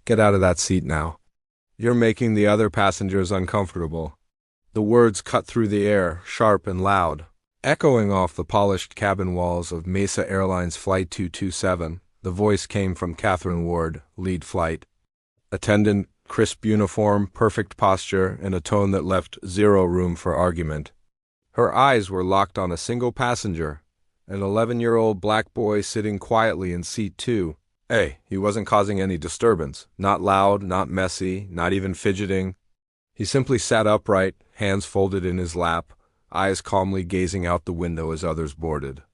Get out of that seat now. You're making the other passengers uncomfortable." The words cut through the air, sharp and loud. Echoing off the polished cabin walls of Mesa Airlines Flight 227, the voice came from Catherine Ward, lead flight attendant, crisp uniform, perfect posture, and a tone that left zero room for argument. Her eyes were locked on a single passenger, an 11-year-old black boy sitting quietly in seat 2A. He wasn't causing any disturbance, not loud, not messy, not even fidgeting. He simply sat upright, hands folded in his lap, eyes calmly gazing out the window as others boarded.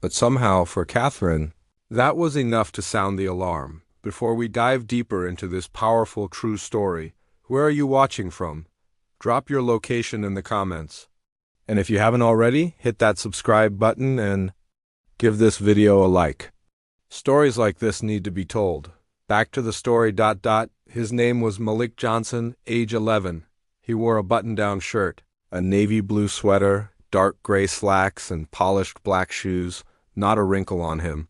But somehow, for Catherine, that was enough to sound the alarm. Before we dive deeper into this powerful true story, where are you watching from? Drop your location in the comments. And if you haven't already, hit that subscribe button and give this video a like. Stories like this need to be told. Back to the story. His name was Malik Johnson, age 11. He wore a button-down shirt, a navy blue sweater, dark gray slacks, and polished black shoes, not a wrinkle on him.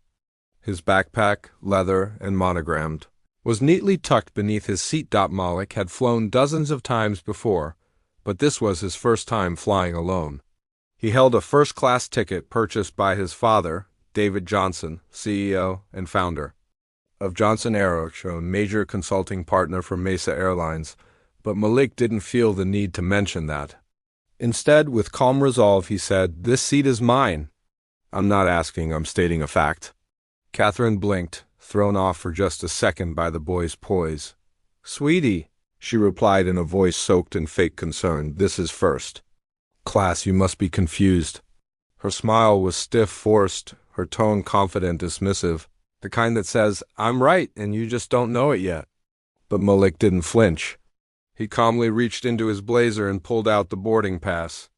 His backpack, leather and monogrammed, was neatly tucked beneath his seat. Malik had flown dozens of times before, but this was his first time flying alone. He held a first-class ticket purchased by his father, David Johnson, CEO and founder of Johnson Aero, a major consulting partner for Mesa Airlines, but Malik didn't feel the need to mention that. Instead, with calm resolve, he said, "This seat is mine." "I'm not asking, I'm stating a fact." Catherine blinked, thrown off for just a second by the boy's poise. "Sweetie," she replied in a voice soaked in fake concern, "this is first class, you must be confused." Her smile was stiff, forced, her tone confident, dismissive, the kind that says, "I'm right, and you just don't know it yet." But Malik didn't flinch. He calmly reached into his blazer and pulled out the boarding pass.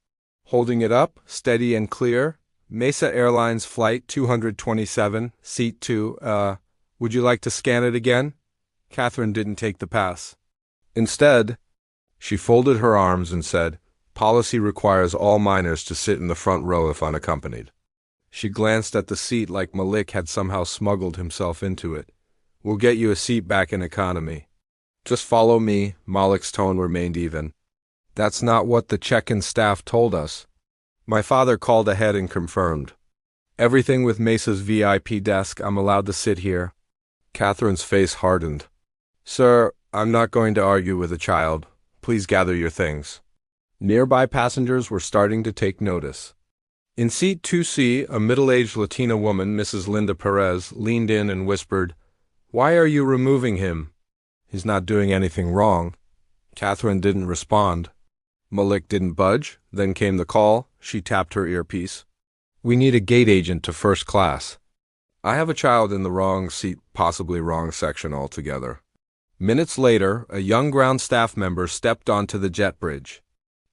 Holding it up, steady and clear, "Mesa Airlines Flight 227, Seat 2, would you like to scan it again?" Catherine didn't take the pass. Instead, she folded her arms and said, "Policy requires all minors to sit in the front row if unaccompanied." She glanced at the seat like Malik had somehow smuggled himself into it. "We'll get you a seat back in economy. Just follow me." Malik's tone remained even. "That's not what the check-in staff told us." My father called ahead and confirmed. "Everything with Mesa's VIP desk, I'm allowed to sit here." Catherine's face hardened. "Sir, I'm not going to argue with a child. Please gather your things." Nearby passengers were starting to take notice. In seat 2C, a middle-aged Latina woman, Mrs. Linda Perez, leaned in and whispered, "Why are you removing him? He's not doing anything wrong." Catherine didn't respond. Malik didn't budge. Then came the call. She tapped her earpiece. "We need a gate agent to first class. I have a child in the wrong seat, possibly wrong section altogether." Minutes later, a young ground staff member stepped onto the jet bridge.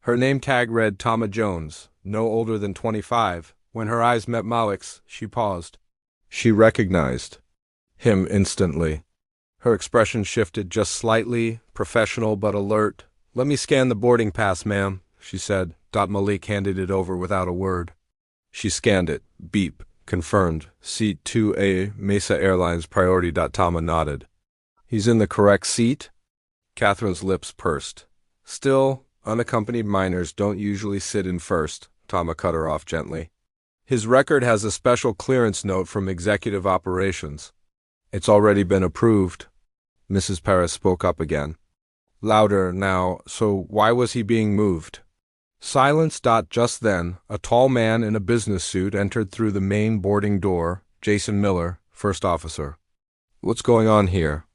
Her name tag read Tama Jones, no older than 25. When her eyes met Malik's, she paused. She recognized him instantly. Her expression shifted just slightly, professional but alert. "Let me scan the boarding pass, ma'am," she said. Malik handed it over without a word. She scanned it. Beep. Confirmed. Seat 2A, Mesa Airlines Priority. Tama nodded. "He's in the correct seat?" Catherine's lips pursed. "Still, unaccompanied minors don't usually sit in first," Tama cut her off gently. "His record has a special clearance note from Executive Operations." "It's already been approved." Mrs. Perez spoke up again. Louder now. "So why was he being moved?" Silence. Just then, a tall man in a business suit entered through the main boarding door, Jason Miller, first officer. "What's going on here?"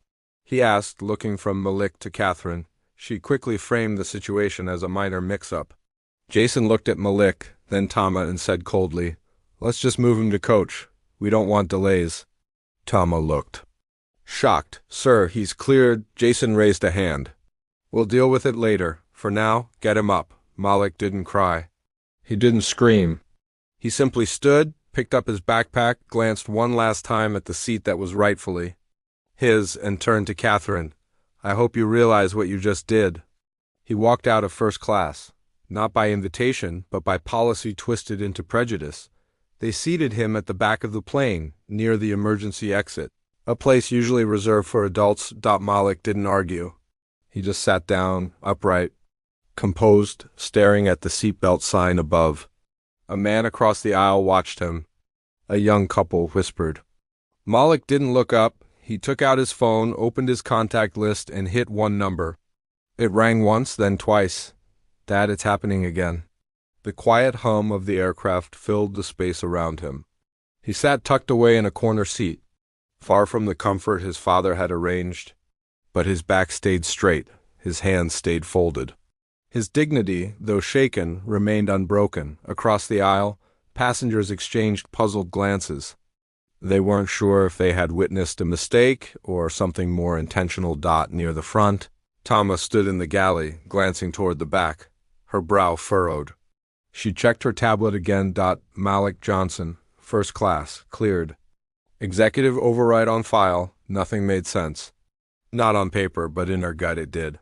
he asked, looking from Malik to Catherine. She quickly framed the situation as a minor mix-up. Jason looked at Malik, then Tama, and said coldly, "Let's just move him to coach. We don't want delays." Tama looked shocked. "Sir, he's cleared." Jason raised a hand. "We'll deal with it later. For now, get him up." Malik didn't cry. He didn't scream. He simply stood, picked up his backpack, glanced one last time at the seat that was rightfully his, and turned to Catherine. "I hope you realize what you just did." He walked out of first class, not by invitation, but by policy twisted into prejudice. They seated him at the back of the plane, near the emergency exit. a place usually reserved for adults. Malik didn't argue. He just sat down, upright, composed, staring at the seatbelt sign above. A man across the aisle watched him. A young couple whispered. Malik didn't look up. He took out his phone, opened his contact list, and hit one number. It rang once, then twice. Dad, it's happening again. The quiet hum of the aircraft filled the space around him. He sat tucked away in a corner seat, far from the comfort his father had arranged, but his back stayed straight, his hands stayed folded. His dignity, though shaken, remained unbroken. Across the aisle, passengers exchanged puzzled glances. They weren't sure if they had witnessed a mistake or something more intentional. Near the front, Tama stood in the galley, glancing toward the back, her brow furrowed. She checked her tablet again. Malik Johnson, first class, cleared. Executive override on file. Nothing made sense. Not on paper, but in her gut it did.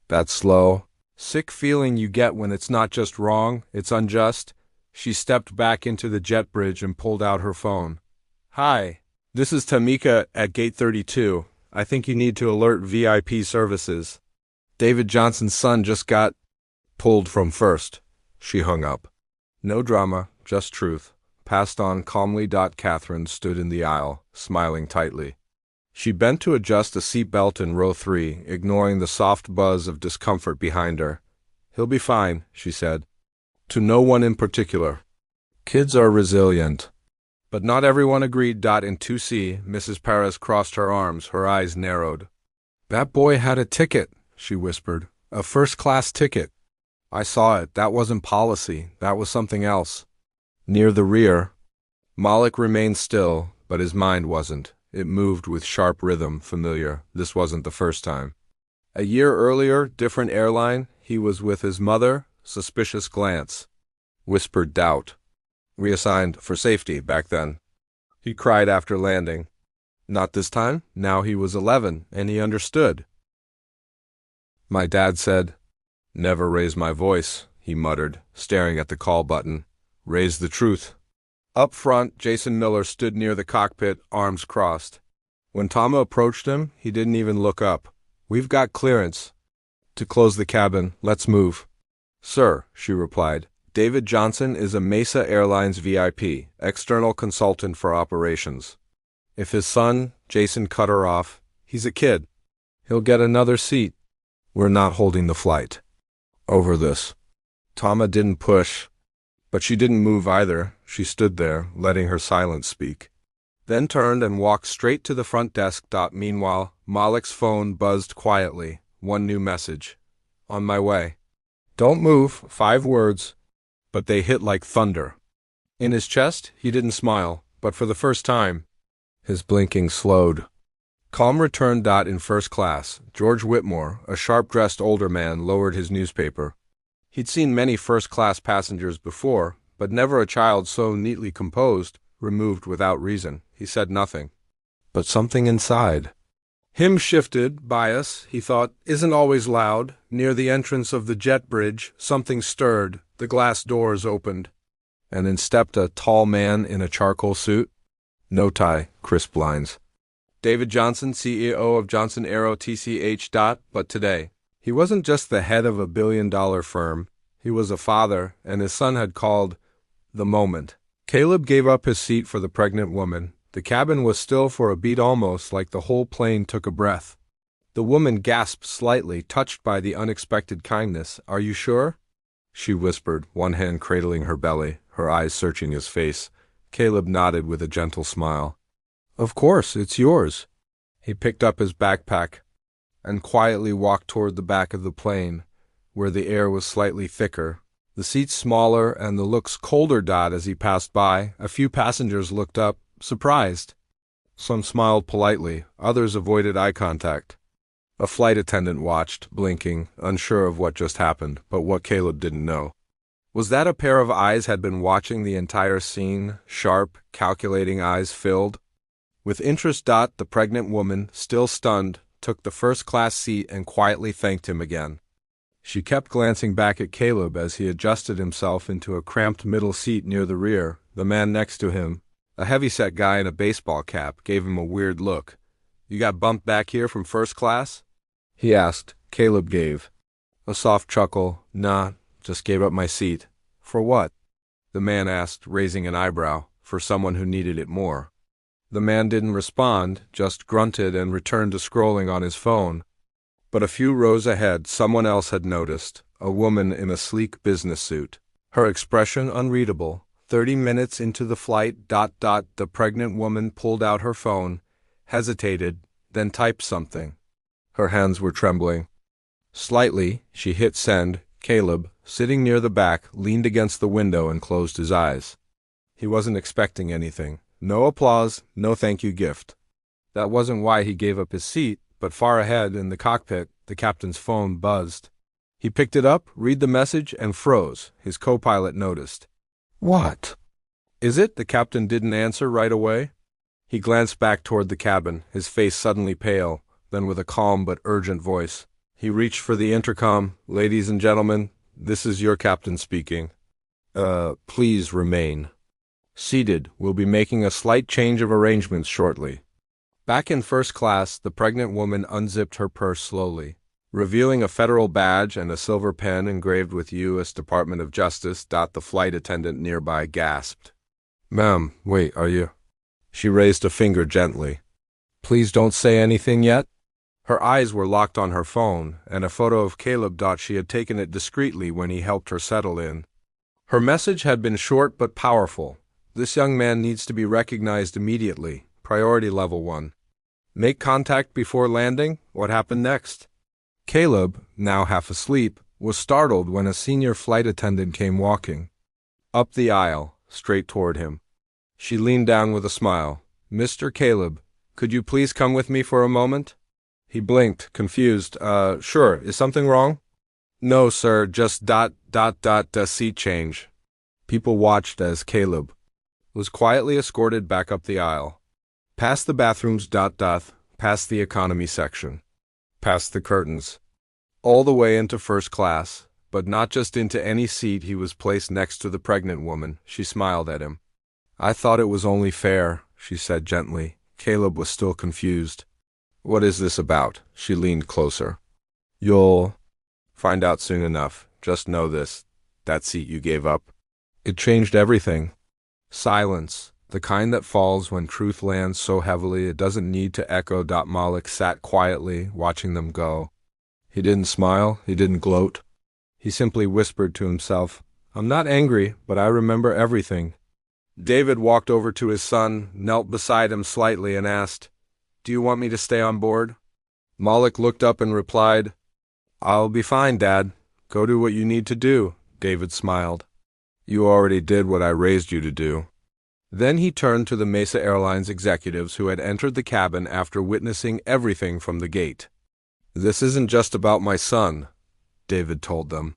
That slow, sick feeling you get when it's not just wrong, it's unjust. She stepped back into the jet bridge and pulled out her phone. Hi, this is Tamika at Gate 32. I think you need to alert VIP services. David Johnson's son just got pulled from first. She hung up. No drama, just truth. Passed on calmly. Catherine stood in the aisle, smiling tightly. She bent to adjust a seatbelt in row 3, ignoring the soft buzz of discomfort behind her. He'll be fine, she said. To no one in particular. Kids are resilient. But not everyone agreed. In 2C, Mrs. Perez crossed her arms, her eyes narrowed. That boy had a ticket, she whispered. A first-class ticket. I saw it. That wasn't policy. That was something else. Near the rear, Malik remained still, but his mind wasn't. It moved with sharp rhythm, familiar. This wasn't the first time. A year earlier, different airline, he was with his mother, suspicious glance. Whispered doubt. Reassigned for safety back then. He cried after landing. Not this time. Now he was 11, and he understood. My dad said, "Never raise my voice," he muttered, staring at the call button. Raise the truth. Up front, Jason Miller stood near the cockpit, arms crossed. When Tama approached him, he didn't even look up. We've got clearance to close the cabin. Let's move. Sir, she replied. David Johnson is a Mesa Airlines VIP, external consultant for operations. If his son, Jason, cut her off, he's a kid. He'll get another seat. We're not holding the flight. Over this. Tama didn't push, but she didn't move either. She stood there, letting her silence speak. Then turned and walked straight to the front desk. Meanwhile, Malik's phone buzzed quietly. One new message. On my way. Don't move. 5 words. But they hit like thunder. In his chest, he didn't smile, but for the first time, his blinking slowed. Calm returned. In first class, George Whitmore, a sharp-dressed older man, lowered his newspaper. He'd seen many first-class passengers before, but never a child so neatly composed, removed without reason. He said nothing. But something inside. Him shifted, bias, he thought, isn't always loud. Near the entrance of the jet bridge, something stirred. The glass doors opened, and in stepped a tall man in a charcoal suit. No tie, crisp lines. David Johnson, CEO of Johnson Aero TCH. But today, he wasn't just the head of a billion-dollar firm. He was a father, and his son had called the moment. Caleb gave up his seat for the pregnant woman. The cabin was still for a beat, almost like the whole plane took a breath. The woman gasped slightly, touched by the unexpected kindness. Are you sure? She whispered, one hand cradling her belly, her eyes searching his face. Caleb nodded with a gentle smile. Of course, it's yours. He picked up his backpack and quietly walked toward the back of the plane, where the air was slightly thicker, the seats smaller and the looks colder. As he passed by, a few passengers looked up, surprised. Some smiled politely, others avoided eye contact. A flight attendant watched, blinking, unsure of what just happened, but what Caleb didn't know was that a pair of eyes had been watching the entire scene, sharp, calculating eyes filled with interest. The pregnant woman, still stunned, took the first-class seat and quietly thanked him again. She kept glancing back at Caleb as he adjusted himself into a cramped middle seat near the rear. The man next to him, A heavyset guy in a baseball cap gave him a weird look. "You got bumped back here from first class?" he asked. Caleb gave a soft chuckle. "Nah, just gave up my seat." "For what?" the man asked, raising an eyebrow. "For someone who needed it more." The man didn't respond, just grunted and returned to scrolling on his phone. But a few rows ahead, someone else had noticed, a woman in a sleek business suit. Her expression unreadable. 30 minutes into the flight, the pregnant woman pulled out her phone, hesitated, then typed something. Her hands were trembling. Slightly, she hit send. Caleb, sitting near the back, leaned against the window and closed his eyes. He wasn't expecting anything. No applause, no thank you gift. That wasn't why he gave up his seat, but far ahead in the cockpit, the captain's phone buzzed. He picked it up, read the message, and froze. His co-pilot noticed. "What is it?" The captain didn't answer right away. He glanced back toward the cabin, his face suddenly pale, then with a calm but urgent voice, he reached for the intercom. "Ladies and gentlemen, this is your captain speaking. Please remain seated. We'll be making a slight change of arrangements shortly." Back in first class, the pregnant woman unzipped her purse slowly, revealing a federal badge and a silver pen engraved with U.S. Department of Justice. The flight attendant nearby gasped. "Ma'am, wait, are you?" She raised a finger gently. "Please don't say anything yet." Her eyes were locked on her phone, and a photo of Caleb. She had taken it discreetly when he helped her settle in. Her message had been short but powerful. "This young man needs to be recognized immediately. Priority level 1. Make contact before landing." What happened next? Caleb, now half asleep, was startled when a senior flight attendant came walking up the aisle, straight toward him. She leaned down with a smile. "Mr. Caleb, could you please come with me for a moment?" He blinked, confused. Sure. Is something wrong?" "No, sir, just seat change." People watched as Caleb was quietly escorted back up the aisle, past the bathrooms, past the economy section, past the curtains, all the way into first class, but not just into any seat. He was placed next to the pregnant woman. She smiled at him. "I thought it was only fair," she said gently. Caleb was still confused. "What is this about?" She leaned closer. "You'll find out soon enough. Just know this. That seat you gave up, it changed everything." Silence, the kind that falls when truth lands so heavily it doesn't need to echo. Malik sat quietly, watching them go. He didn't smile, he didn't gloat. He simply whispered to himself, "I'm not angry, but I remember everything." David walked over to his son, knelt beside him slightly, and asked, "Do you want me to stay on board?" Malik looked up and replied, "I'll be fine, Dad. Go do what you need to do." David smiled. "You already did what I raised you to do." Then he turned to the Mesa Airlines executives who had entered the cabin after witnessing everything from the gate. "This isn't just about my son," David told them.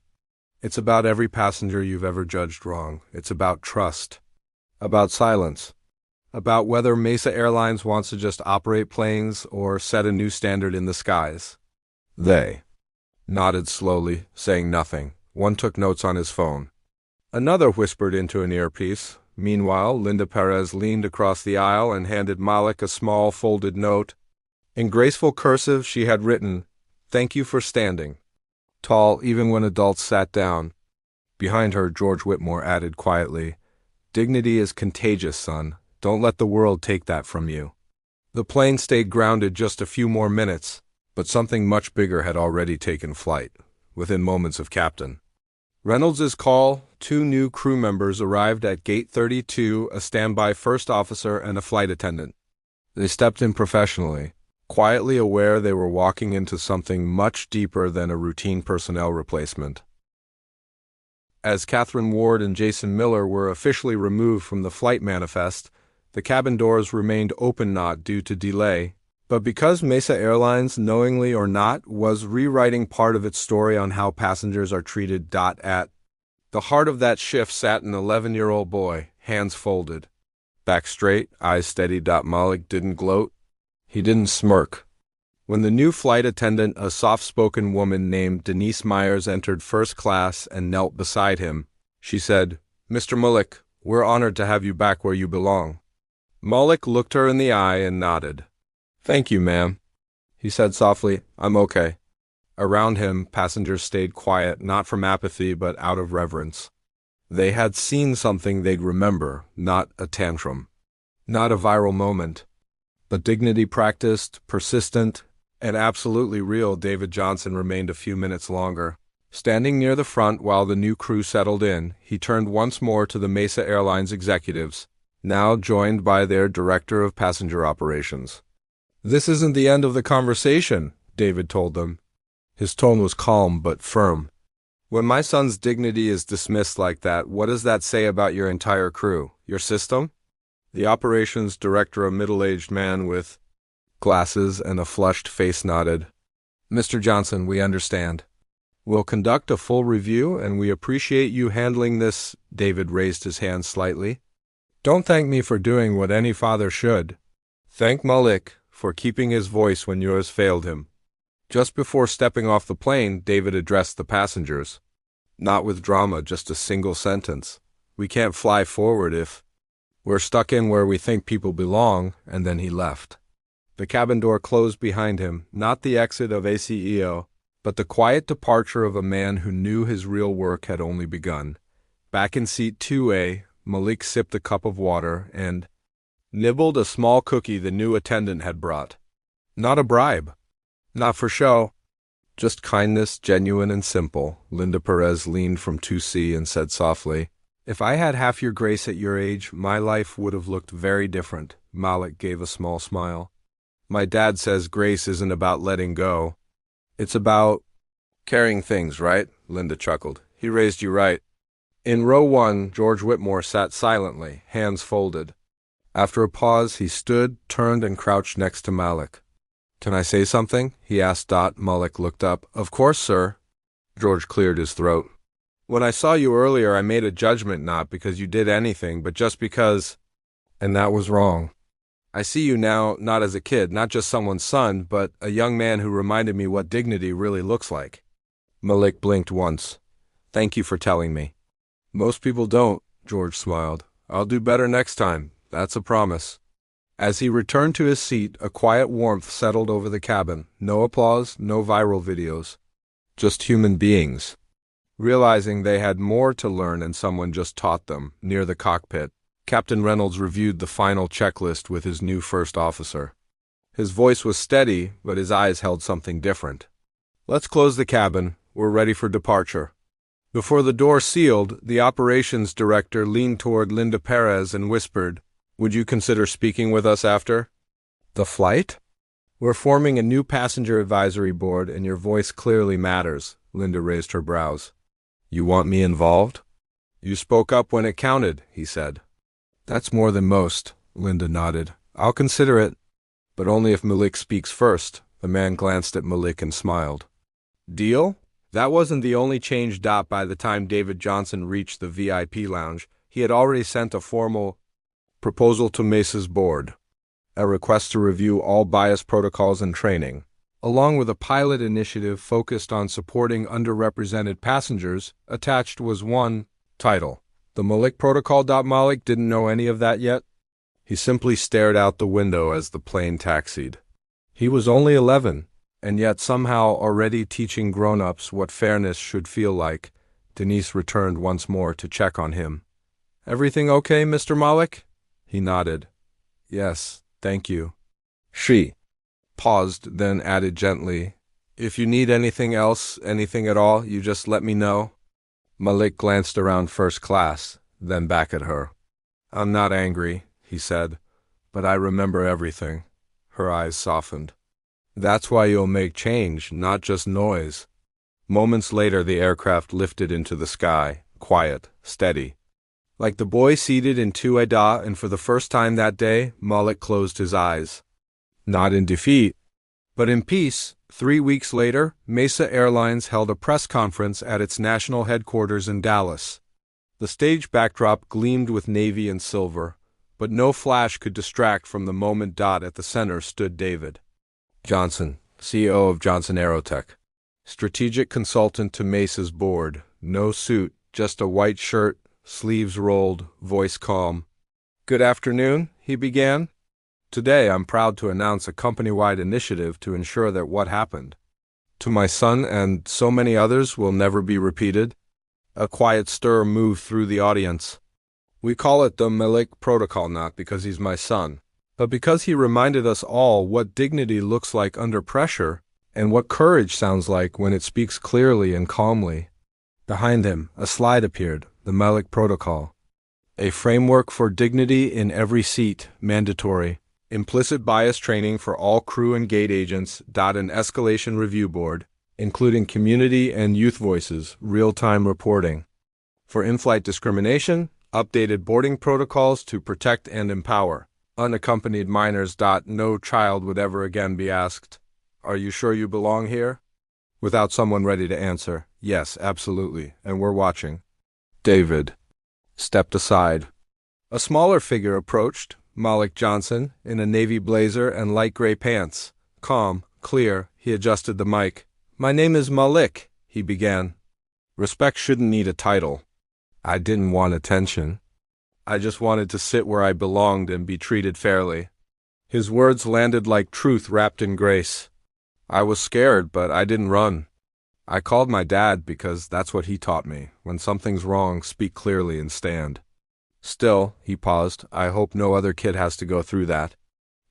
"It's about every passenger you've ever judged wrong. It's about trust, about silence, about whether Mesa Airlines wants to just operate planes or set a new standard in the skies." They nodded slowly, saying nothing. One took notes on his phone. Another whispered into an earpiece. Meanwhile, Linda Perez leaned across the aisle and handed Malik a small folded note. In graceful cursive she had written, "Thank you for standing tall even when adults sat down." Behind her, George Whitmore added quietly, "Dignity is contagious, son. Don't let the world take that from you." The plane stayed grounded just a few more minutes, but something much bigger had already taken flight, within moments of Captain Reynolds' call. 2 new crew members arrived at Gate 32, a standby first officer and a flight attendant. They stepped in professionally, quietly aware they were walking into something much deeper than a routine personnel replacement. As Catherine Ward and Jason Miller were officially removed from the flight manifest, the cabin doors remained open, not due to delay, but because Mesa Airlines, knowingly or not, was rewriting part of its story on how passengers are treated. At the heart of that shift sat an 11-year-old boy, hands folded, back straight, eyes steady. Malik didn't gloat. He didn't smirk. When the new flight attendant, a soft-spoken woman named Denise Myers, entered first class and knelt beside him, she said, "Mr. Malik, we're honored to have you back where you belong." Malik looked her in the eye and nodded. "Thank you, ma'am," he said softly. "I'm okay." Around him, passengers stayed quiet, not from apathy, but out of reverence. They had seen something they'd remember, not a tantrum, not a viral moment, but dignity practiced, persistent, and absolutely real. David Johnson remained a few minutes longer. Standing near the front while the new crew settled in, he turned once more to the Mesa Airlines executives, now joined by their director of passenger operations. "This isn't the end of the conversation," David told them. His tone was calm but firm. "When my son's dignity is dismissed like that, what does that say about your entire crew, your system?" The operations director, a middle-aged man with glasses and a flushed face, nodded. "Mr. Johnson, we understand. We'll conduct a full review, and we appreciate you handling this." David raised his hand slightly. "Don't thank me for doing what any father should. Thank Malik for keeping his voice when yours failed him." Just before stepping off the plane, David addressed the passengers. Not with drama, just a single sentence. "We can't fly forward if we're stuck in where we think people belong," and then he left. The cabin door closed behind him, not the exit of a CEO, but the quiet departure of a man who knew his real work had only begun. Back in seat 2A, Malik sipped a cup of water and nibbled a small cookie the new attendant had brought. Not a bribe. Not for show. Just kindness, genuine and simple. Linda Perez leaned from 2C and said softly, "If I had half your grace at your age, my life would have looked very different." Malik gave a small smile. "My dad says grace isn't about letting go. It's about carrying things, right?" Linda chuckled. "He raised you right." In row 1, George Whitmore sat silently, hands folded. After a pause, he stood, turned, and crouched next to Malik. "Can I say something?" he asked. Malik looked up. "Of course, sir." George cleared his throat. "When I saw you earlier, I made a judgment not because you did anything, but just because, and that was wrong. I see you now not as a kid, not just someone's son, but a young man who reminded me what dignity really looks like." Malik blinked once. "Thank you for telling me." "Most people don't," George smiled. "I'll do better next time. That's a promise." As he returned to his seat, a quiet warmth settled over the cabin. No applause, no viral videos. Just human beings. Realizing they had more to learn and someone just taught them, near the cockpit, Captain Reynolds reviewed the final checklist with his new first officer. His voice was steady, but his eyes held something different. "Let's close the cabin. We're ready for departure." Before the door sealed, the operations director leaned toward Linda Perez and whispered, "Would you consider speaking with us after the flight? We're forming a new passenger advisory board, and your voice clearly matters." Linda raised her brows. "You want me involved?" "You spoke up when it counted," he said. "That's more than most," Linda nodded. "I'll consider it, but only if Malik speaks first." The man glanced at Malik and smiled. "Deal?" That wasn't the only change. By the time David Johnson reached the VIP lounge, he had already sent a formal proposal to Mesa's board, a request to review all bias protocols and training, along with a pilot initiative focused on supporting underrepresented passengers. Attached was one title, "The Malik Protocol." Malik didn't know any of that yet. He simply stared out the window as the plane taxied. He was only 11, and yet somehow already teaching grown-ups what fairness should feel like. Denise returned once more to check on him. "Everything okay, Mr. Malik?" He nodded. "Yes, thank you." She paused, then added gently, "If you need anything else, anything at all, you just let me know." Malik glanced around first class, then back at her. "I'm not angry," he said, "but I remember everything." Her eyes softened. "That's why you'll make change, not just noise." Moments later, the aircraft lifted into the sky, quiet, steady. Like the boy seated in 2A, and for the first time that day, Malik closed his eyes. Not in defeat, but in peace. 3 weeks later, Mesa Airlines held a press conference at its national headquarters in Dallas. The stage backdrop gleamed with navy and silver, but no flash could distract from the moment. At the center stood David Johnson, CEO of Johnson Aerotech, strategic consultant to Mesa's board. No suit, just a white shirt, sleeves rolled, voice calm. "Good afternoon," he began. Today I'm proud to announce a company-wide initiative to ensure that what happened to my son and so many others will never be repeated. A quiet stir moved through the audience. We call it the Malik Protocol not because he's my son, but because he reminded us all what dignity looks like under pressure and what courage sounds like when it speaks clearly and calmly. Behind him, a slide appeared, the Malik Protocol. A framework for dignity in every seat, mandatory. Implicit bias training for all crew and gate agents. An escalation review board, including community and youth voices, real-time reporting. For in-flight discrimination, updated boarding protocols to protect and empower unaccompanied minors. No child would ever again be asked, "Are you sure you belong here?" without someone ready to answer, "Yes, absolutely, and we're watching." David stepped aside. A smaller figure approached, Malik Johnson, in a navy blazer and light gray pants. Calm, clear, he adjusted the mic. "My name is Malik," he began. Respect shouldn't need a title. I didn't want attention. I just wanted to sit where I belonged and be treated fairly. His words landed like truth wrapped in grace. I was scared, but I didn't run. I called my dad because that's what he taught me. When something's wrong, speak clearly and stand. Still, he paused, I hope no other kid has to go through that.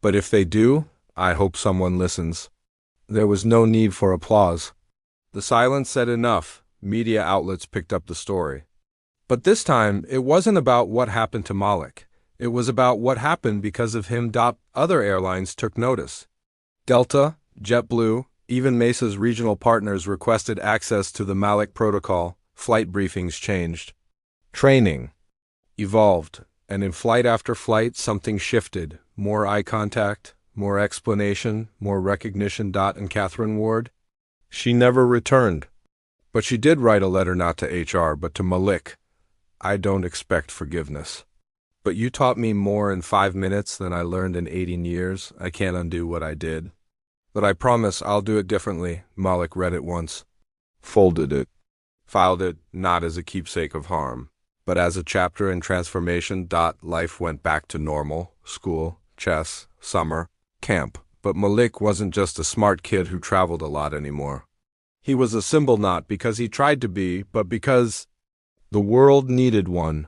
But if they do, I hope someone listens. There was no need for applause. The silence said enough. Media outlets picked up the story. But this time, it wasn't about what happened to Malik. It was about what happened because of him. Other airlines took notice. Delta, JetBlue, even Mesa's regional partners requested access to the Malik Protocol. Flight briefings changed. Training evolved, and in flight after flight, something shifted. More eye contact, more explanation, more recognition. And Catherine Ward? She never returned. But she did write a letter not to HR, but to Malik. I don't expect forgiveness. But you taught me more in 5 minutes than I learned in 18 years. I can't undo what I did. But I promise I'll do it differently. Malik read it once. Folded it. Filed it, not as a keepsake of harm, but as a chapter in transformation. Life went back to normal. School, chess, summer, camp. But Malik wasn't just a smart kid who traveled a lot anymore. He was a symbol not because he tried to be, but because the world needed one.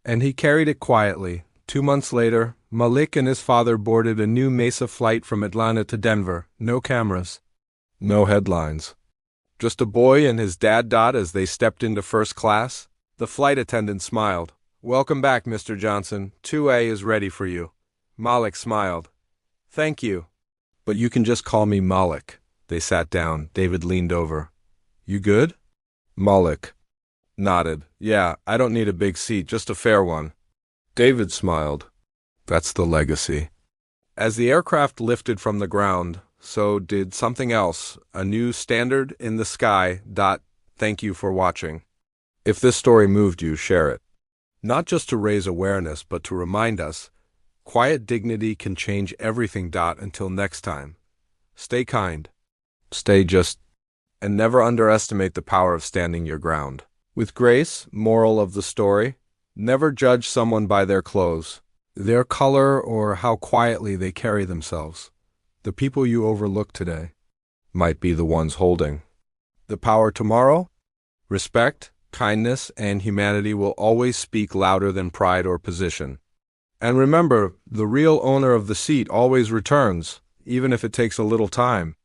And he carried it quietly. 2 months later, Malik and his father boarded a new Mesa flight from Atlanta to Denver. No cameras. No headlines. Just a boy and his dad. As they stepped into first class, the flight attendant smiled. Welcome back, Mr. Johnson. 2A is ready for you. Malik smiled. Thank you. But you can just call me Malik. They sat down. David leaned over. You good? Malik nodded. Yeah, I don't need a big seat, just a fair one. David smiled. That's the legacy. As the aircraft lifted from the ground, so did something else, a new standard in the sky. Thank you for watching. If this story moved you, share it. Not just to raise awareness, but to remind us, quiet dignity can change everything. Until next time, stay kind. Stay just, and never underestimate the power of standing your ground. With grace, moral of the story, never judge someone by their clothes, their color, or how quietly they carry themselves. The people you overlook today might be the ones holding the power tomorrow. Respect, kindness, and humanity will always speak louder than pride or position. And remember, the real owner of the seat always returns, even if it takes a little time.